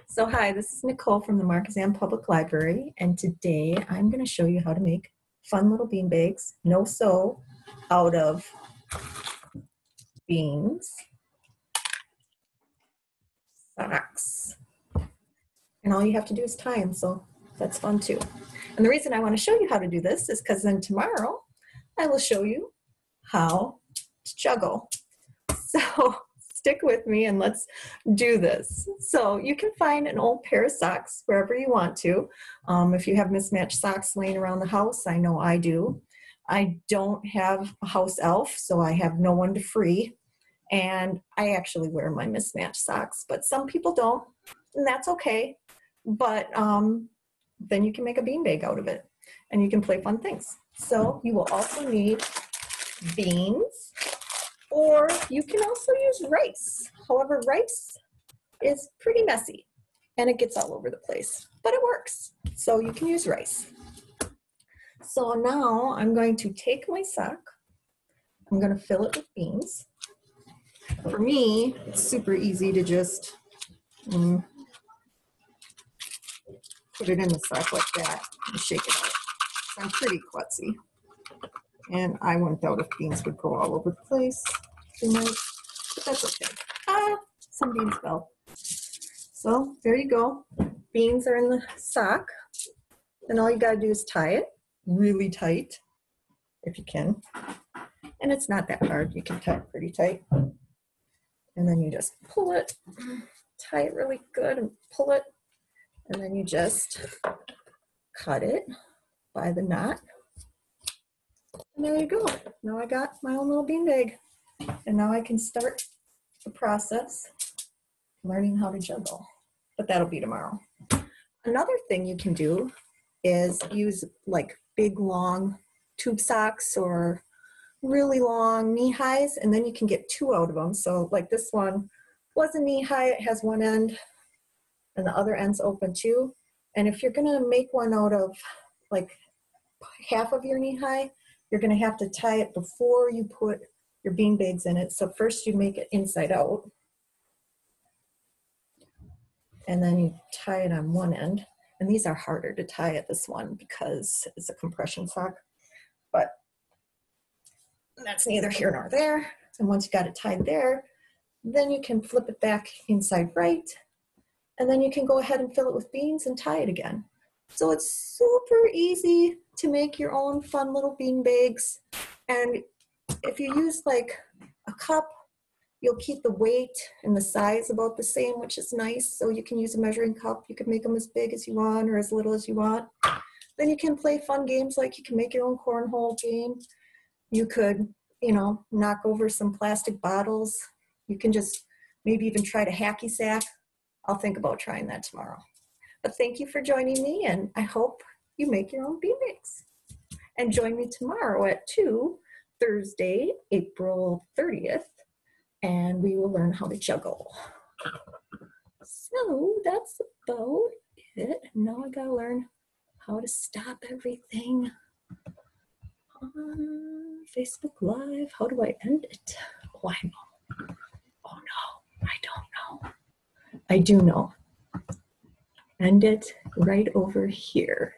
So hi, this is Nicole from the Marquezan Public Library, and today I'm going to show you how to make fun little bean bags, no sew, out of beans, socks, and all you have to do is tie them, so that's fun too. And the reason I want to show you how to do this is because then tomorrow I will show you how to juggle. So stick with me and let's do this. So you can find an old pair of socks wherever you want to. If you have mismatched socks laying around the house, I know I do. I don't have a house elf, so I have no one to free. And I actually wear my mismatched socks, but some people don't, and that's okay. But then you can make a beanbag out of it, and you can play fun things. So you will also need beans, or you can also use rice. However, rice is pretty messy and it gets all over the place, but it works. So you can use rice. So now I'm going to take my sock. I'm going to fill it with beans. For me, it's super easy to just put it in the sock like that and shake it out. So I'm pretty klutzy. And I wouldn't doubt if beans would go all over the place too much, but that's okay. Some beans fell. So there you go. Beans are in the sock. And all you gotta do is tie it really tight, if you can. And it's not that hard. You can tie it pretty tight. And then you just pull it, tie it really good and pull it. And then you just cut it by the knot. And there you go. Now I got my own little beanbag. And now I can start the process learning how to juggle. But that'll be tomorrow. Another thing you can do is use like big long tube socks or really long knee highs, and then you can get two out of them. So like this one was a knee high, it has one end and the other end's open too. And if you're gonna make one out of like half of your knee high, you're gonna have to tie it before you put your bean bags in it. So first you make it inside out, and then you tie it on one end. And these are harder to tie at this one because it's a compression sock, but that's neither here nor there. And once you got it tied there, then you can flip it back inside right, and then you can go ahead and fill it with beans and tie it again. So it's super easy to make your own fun little bean bags. And if you use like a cup, you'll keep the weight and the size about the same, which is nice. So you can use a measuring cup. You can make them as big as you want or as little as you want. Then you can play fun games, like you can make your own cornhole game. You could, knock over some plastic bottles. You can just maybe even try to hacky sack. I'll think about trying that tomorrow. But thank you for joining me, and I hope you make your own bean bags. And join me tomorrow at 2, Thursday, April 30th, and we will learn how to juggle. So that's about it. Now I gotta learn how to stop everything on Facebook Live. How do I end it? Oh, I know. Oh no, I don't know. I do know. End it right over here.